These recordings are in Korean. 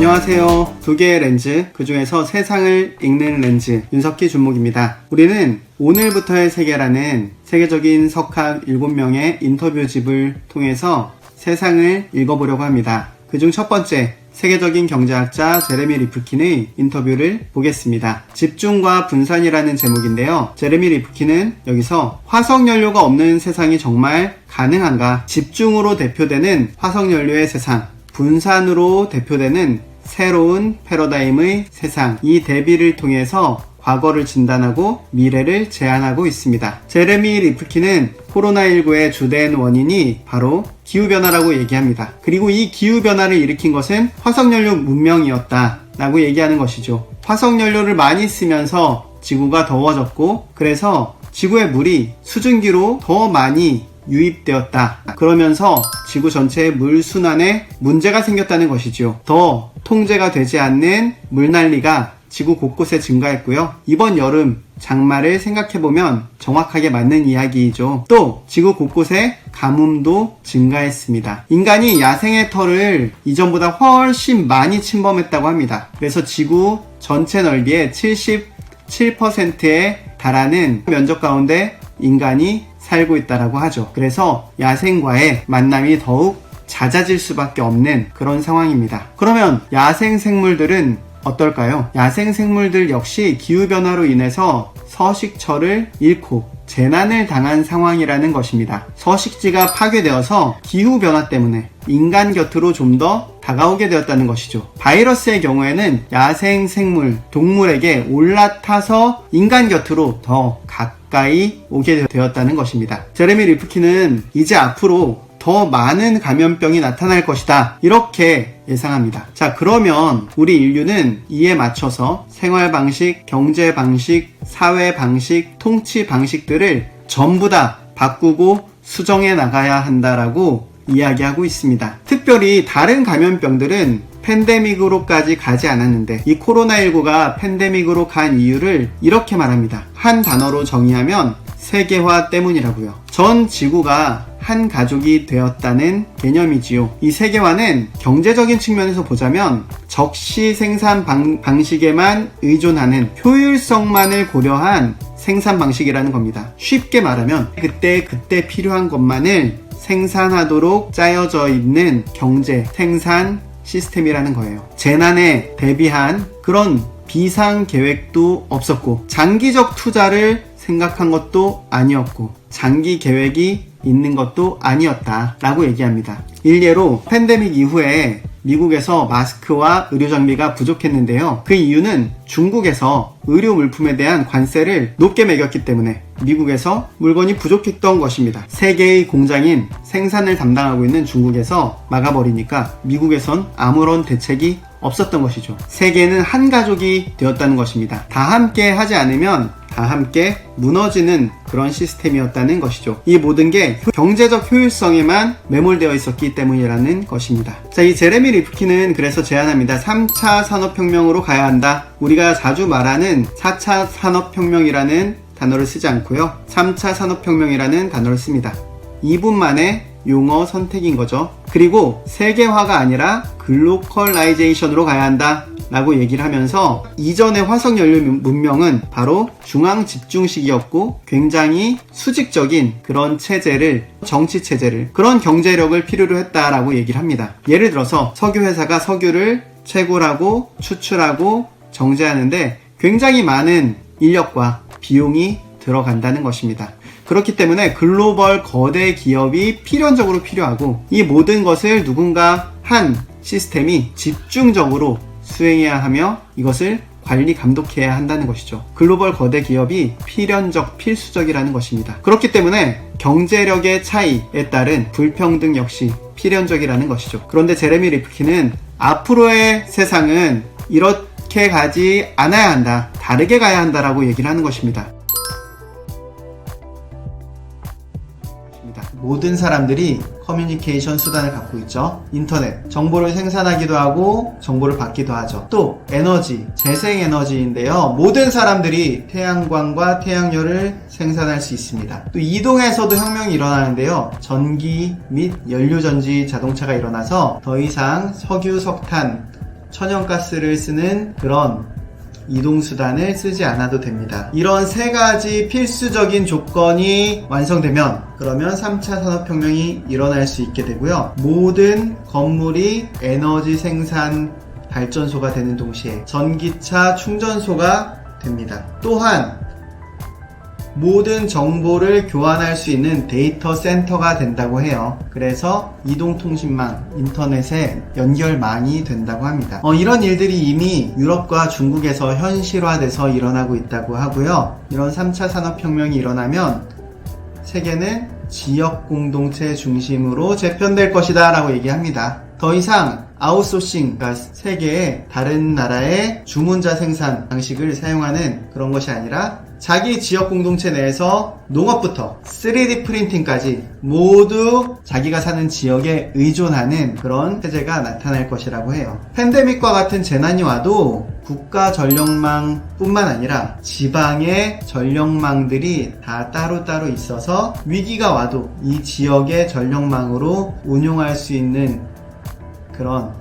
안녕하세요. 두 개의 렌즈, 그 중에서 세상을 읽는 렌즈 윤석희 준목입니다. 우리는 오늘부터의 세계라는 세계적인 석학 7명의 인터뷰집을 통해서 세상을 읽어보려고 합니다. 그중 첫 번째, 세계적인 경제학자 제레미 리프킨의 인터뷰를 보겠습니다. 집중과 분산이라는 제목인데요. 제레미 리프킨은 여기서 화석연료가 없는 세상이 정말 가능한가? 집중으로 대표되는 화석연료의 세상, 분산으로 대표되는 새로운 패러다임의 세상, 이 대비를 통해서 과거를 진단하고 미래를 제안하고 있습니다. 제레미 리프킨은 코로나19의 주된 원인이 바로 기후변화라고 얘기합니다. 그리고 이 기후변화를 일으킨 것은 화석연료 문명이었다 라고 얘기하는 것이죠. 화석연료를 많이 쓰면서 지구가 더워졌고, 그래서 지구의 물이 수증기로 더 많이 유입되었다. 그러면서 지구 전체의 물순환에 문제가 생겼다는 것이죠. 더 통제가 되지 않는 물난리가 지구 곳곳에 증가했고요. 이번 여름 장마를 생각해보면 정확하게 맞는 이야기이죠. 또 지구 곳곳에 가뭄도 증가했습니다. 인간이 야생의 털을 이전보다 훨씬 많이 침범했다고 합니다. 그래서 지구 전체 넓이의 77%에 달하는 면적 가운데 인간이 살고 있다고 하죠. 그래서 야생과의 만남이 더욱 잦아질 수밖에 없는 그런 상황입니다. 그러면 야생 생물들은 어떨까요? 야생 생물들 역시 기후변화로 인해서 서식처를 잃고 재난을 당한 상황이라는 것입니다. 서식지가 파괴되어서 기후변화 때문에 인간 곁으로 좀 더 다가오게 되었다는 것이죠. 바이러스의 경우에는 야생 생물, 동물에게 올라타서 인간 곁으로 더 가까이 오게 되었다는 것입니다. 제레미 리프킨은 이제 앞으로 더 많은 감염병이 나타날 것이다, 이렇게 예상합니다. 자, 그러면 우리 인류는 이에 맞춰서 생활 방식, 경제 방식, 사회 방식, 통치 방식들을 전부 다 바꾸고 수정해 나가야 한다라고 이야기하고 있습니다. 특별히 다른 감염병들은 팬데믹으로까지 가지 않았는데 이 코로나19가 팬데믹으로 간 이유를 이렇게 말합니다. 한 단어로 정의하면 세계화 때문이라고요. 전 지구가 한 가족이 되었다는 개념이지요. 이 세계화는 경제적인 측면에서 보자면 적시 생산 방식에만 의존하는 효율성만을 고려한 생산 방식이라는 겁니다. 쉽게 말하면 그때 필요한 것만을 생산하도록 짜여져 있는 경제, 생산 시스템이라는 거예요. 재난에 대비한 그런 비상 계획도 없었고, 장기적 투자를 생각한 것도 아니었고, 장기 계획이 있는 것도 아니었다 라고 얘기합니다. 일례로 팬데믹 이후에 미국에서 마스크와 의료 장비가 부족했는데요. 그 이유는 중국에서 의료 물품에 대한 관세를 높게 매겼기 때문에 미국에서 물건이 부족했던 것입니다. 세계의 공장인 생산을 담당하고 있는 중국에서 막아버리니까 미국에선 아무런 대책이 없었던 것이죠. 세계는 한 가족이 되었다는 것입니다. 다 함께 하지 않으면 다 함께 무너지는 그런 시스템이었다는 것이죠. 이 모든 게 경제적 효율성에만 매몰되어 있었기 때문이라는 것입니다. 자, 이 제레미 리프킨은 그래서 제안합니다. 3차 산업혁명으로 가야 한다. 우리가 자주 말하는 4차 산업혁명이라는 단어를 쓰지 않고요. 3차 산업혁명이라는 단어를 씁니다. 2분 만에 용어 선택인 거죠. 그리고 세계화가 아니라 글로컬라이제이션으로 가야 한다 라고 얘기를 하면서, 이전의 화석연료 문명은 바로 중앙집중식이었고 굉장히 수직적인 그런 체제를, 정치체제를, 그런 경제력을 필요로 했다라고 얘기를 합니다. 예를 들어서 석유회사가 석유를 채굴하고 추출하고 정제하는데 굉장히 많은 인력과 비용이 들어간다는 것입니다. 그렇기 때문에 글로벌 거대 기업이 필연적으로 필요하고, 이 모든 것을 누군가 한 시스템이 집중적으로 수행해야 하며 이것을 관리 감독해야 한다는 것이죠. 글로벌 거대 기업이 필수적이라는 것입니다. 그렇기 때문에 경제력의 차이에 따른 불평등 역시 필연적이라는 것이죠. 그런데 제레미 리프킨은 앞으로의 세상은 이렇게 가지 않아야 한다, 다르게 가야 한다라고 얘기를 하는 것입니다. 모든 사람들이 커뮤니케이션 수단을 갖고 있죠. 인터넷, 정보를 생산하기도 하고 정보를 받기도 하죠. 또 에너지, 재생에너지인데요. 모든 사람들이 태양광과 태양열을 생산할 수 있습니다. 또 이동에서도 혁명이 일어나는데요. 전기 및 연료전지 자동차가 일어나서 더 이상 석유, 석탄, 천연가스를 쓰는 그런 이동수단을 쓰지 않아도 됩니다. 이런 세 가지 필수적인 조건이 완성되면 그러면 3차 산업혁명이 일어날 수 있게 되고요. 모든 건물이 에너지 생산 발전소가 되는 동시에 전기차 충전소가 됩니다. 또한 모든 정보를 교환할 수 있는 데이터 센터가 된다고 해요. 그래서 이동통신망, 인터넷에 연결망이 된다고 합니다. 이런 일들이 이미 유럽과 중국에서 현실화돼서 일어나고 있다고 하고요. 이런 3차 산업혁명이 일어나면 세계는 지역 공동체 중심으로 재편될 것이다 라고 얘기합니다. 더 이상 아웃소싱, 그러니까 세계의 다른 나라의 주문자 생산 방식을 사용하는 그런 것이 아니라 자기 지역 공동체 내에서 농업부터 3D 프린팅까지 모두 자기가 사는 지역에 의존하는 그런 체제가 나타날 것이라고 해요. 팬데믹과 같은 재난이 와도 국가 전력망 뿐만 아니라 지방의 전력망들이 다 따로따로 있어서 위기가 와도 이 지역의 전력망으로 운용할 수 있는 그런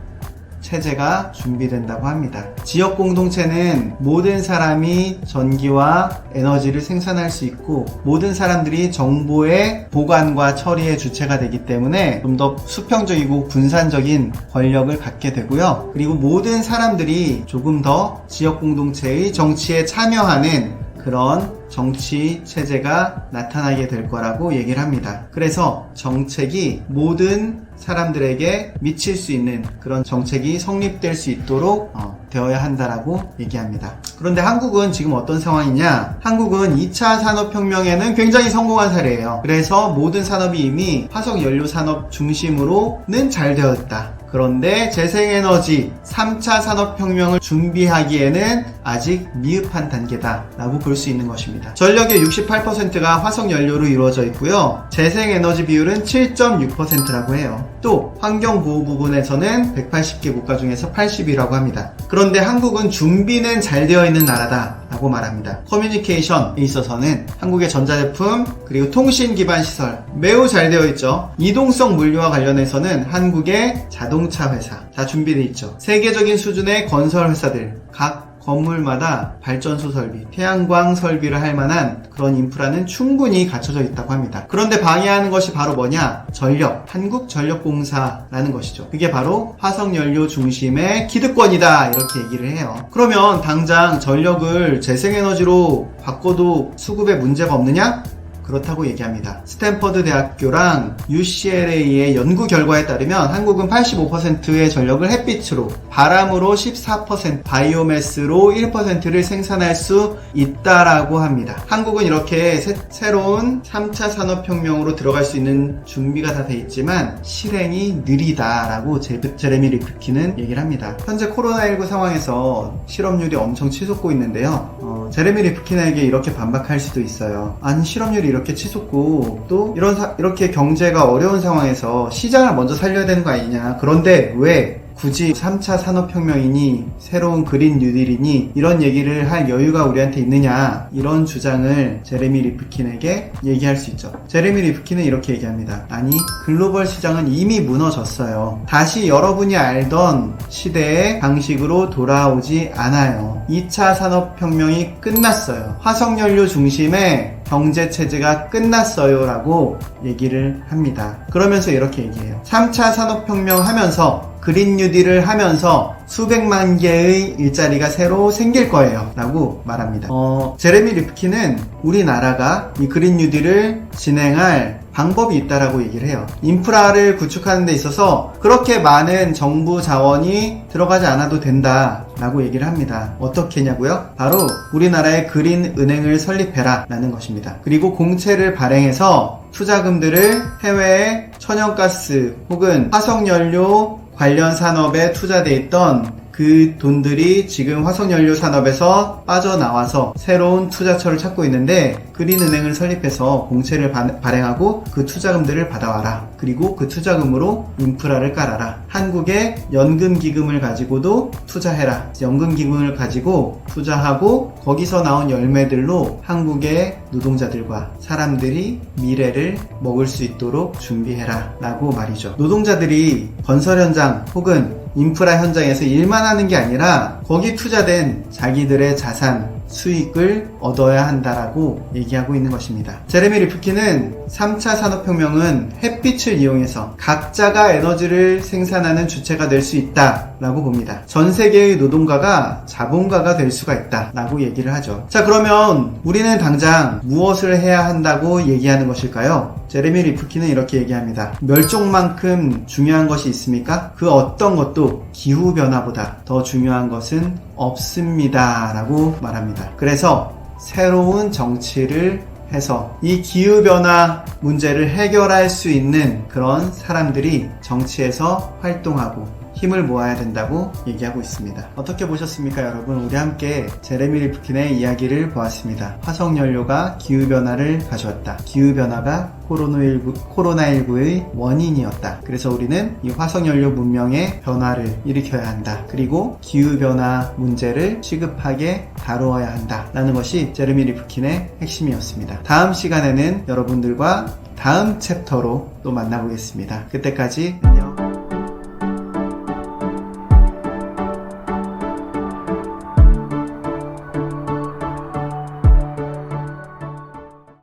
체제가 준비된다고 합니다. 지역 공동체는 모든 사람이 전기와 에너지를 생산할 수 있고 모든 사람들이 정보의 보관과 처리의 주체가 되기 때문에 좀 더 수평적이고 분산적인 권력을 갖게 되고요. 그리고 모든 사람들이 조금 더 지역 공동체의 정치에 참여하는 그런 정치 체제가 나타나게 될 거라고 얘기를 합니다. 그래서 정책이 모든 사람들에게 미칠 수 있는 그런 정책이 성립될 수 있도록 되어야 한다라고 얘기합니다. 그런데 한국은 지금 어떤 상황이냐? 한국은 2차 산업혁명에는 굉장히 성공한 사례예요. 그래서 모든 산업이 이미 화석연료 산업 중심으로는 잘 되어 있다. 그런데 재생에너지 3차 산업혁명을 준비하기에는 아직 미흡한 단계다 라고 볼 수 있는 것입니다. 전력의 68%가 화석연료로 이루어져 있고요. 재생에너지 비율은 7.6%라고 해요. 또 환경보호 부분에서는 180개 국가 중에서 80위라고 합니다. 그런데 한국은 준비는 잘 되어 있는 나라다 라고 말합니다. 커뮤니케이션에 있어서는 한국의 전자제품 그리고 통신 기반 시설 매우 잘 되어 있죠. 이동성 물류와 관련해서는 한국의 자동차 회사 다 준비되어 있죠. 세계적인 수준의 건설 회사들 각 건물마다 발전소 설비, 태양광 설비를 할 만한 그런 인프라는 충분히 갖춰져 있다고 합니다. 그런데 방해하는 것이 바로 뭐냐? 전력, 한국전력공사라는 것이죠. 그게 바로 화석연료 중심의 기득권이다 이렇게 얘기를 해요. 그러면 당장 전력을 재생에너지로 바꿔도 수급에 문제가 없느냐? 그렇다고 얘기합니다. 스탠퍼드 대학교랑 UCLA의 연구 결과에 따르면 한국은 85%의 전력을 햇빛으로, 바람으로 14%, 바이오매스로 1%를 생산할 수 있다라고 합니다. 한국은 이렇게 새로운 3차 산업혁명으로 들어갈 수 있는 준비가 다 돼 있지만 실행이 느리다라고 제레미 리프킨은 얘기를 합니다. 현재 코로나19 상황에서 실업률이 엄청 치솟고 있는데요. 제레미 리프킨에게 이렇게 반박할 수도 있어요. 아니 실업률이 이렇게 치솟고 또 이렇게 경제가 어려운 상황에서 시장을 먼저 살려야 되는 거 아니냐. 그런데 왜 굳이 3차 산업혁명이니 새로운 그린 뉴딜이니 이런 얘기를 할 여유가 우리한테 있느냐, 이런 주장을 제레미 리프킨에게 얘기할 수 있죠. 제레미 리프킨은 이렇게 얘기합니다. 아니 글로벌 시장은 이미 무너졌어요. 다시 여러분이 알던 시대의 방식으로 돌아오지 않아요. 2차 산업혁명이 끝났어요. 화석연료 중심의 경제체제가 끝났어요 라고 얘기를 합니다. 그러면서 이렇게 얘기해요. 3차 산업혁명 하면서 그린 뉴딜을 하면서 수백만 개의 일자리가 새로 생길 거예요 라고 말합니다. 제레미 리프킨은 우리나라가 이 그린 뉴딜을 진행할 방법이 있다라고 얘기를 해요. 인프라를 구축하는 데 있어서 그렇게 많은 정부 자원이 들어가지 않아도 된다 라고 얘기를 합니다. 어떻게 냐고요? 바로 우리나라의 그린 은행을 설립해라 라는 것입니다. 그리고 공채를 발행해서 투자금들을 해외의 천연가스 혹은 화석연료 관련 산업에 투자돼 있던 그 돈들이 지금 화석연료 산업에서 빠져나와서 새로운 투자처를 찾고 있는데 그린은행을 설립해서 공채를 발행하고 그 투자금들을 받아와라. 그리고 그 투자금으로 인프라를 깔아라. 한국의 연금기금을 가지고도 투자해라. 연금기금을 가지고 투자하고 거기서 나온 열매들로 한국의 노동자들과 사람들이 미래를 먹을 수 있도록 준비해라 라고 말이죠. 노동자들이 건설 현장 혹은 인프라 현장에서 일만 하는 게 아니라 거기 투자된 자기들의 자산, 수익을 얻어야 한다라고 얘기하고 있는 것입니다. 제레미 리프킨은 3차 산업혁명은 햇빛을 이용해서 각자가 에너지를 생산하는 주체가 될 수 있다라고 봅니다. 전 세계의 노동가가 자본가가 될 수가 있다라고 얘기를 하죠. 자, 그러면 우리는 당장 무엇을 해야 한다고 얘기하는 것일까요? 제레미 리프킨은 이렇게 얘기합니다. 멸종만큼 중요한 것이 있습니까? 그 어떤 것도 기후변화보다 더 중요한 것은 없습니다 라고 말합니다. 그래서 새로운 정치를 해서 이 기후변화 문제를 해결할 수 있는 그런 사람들이 정치에서 활동하고 힘을 모아야 된다고 얘기하고 있습니다. 어떻게 보셨습니까, 여러분? 우리 함께 제레미 리프킨의 이야기를 보았습니다. 화석연료가 기후변화를 가져왔다. 기후변화가 코로나19의 원인이었다. 그래서 우리는 이 화석연료 문명의 변화를 일으켜야 한다. 그리고 기후변화 문제를 시급하게 다루어야 한다. 라는 것이 제레미 리프킨의 핵심이었습니다. 다음 시간에는 여러분들과 다음 챕터로 또 만나보겠습니다. 그때까지 안녕.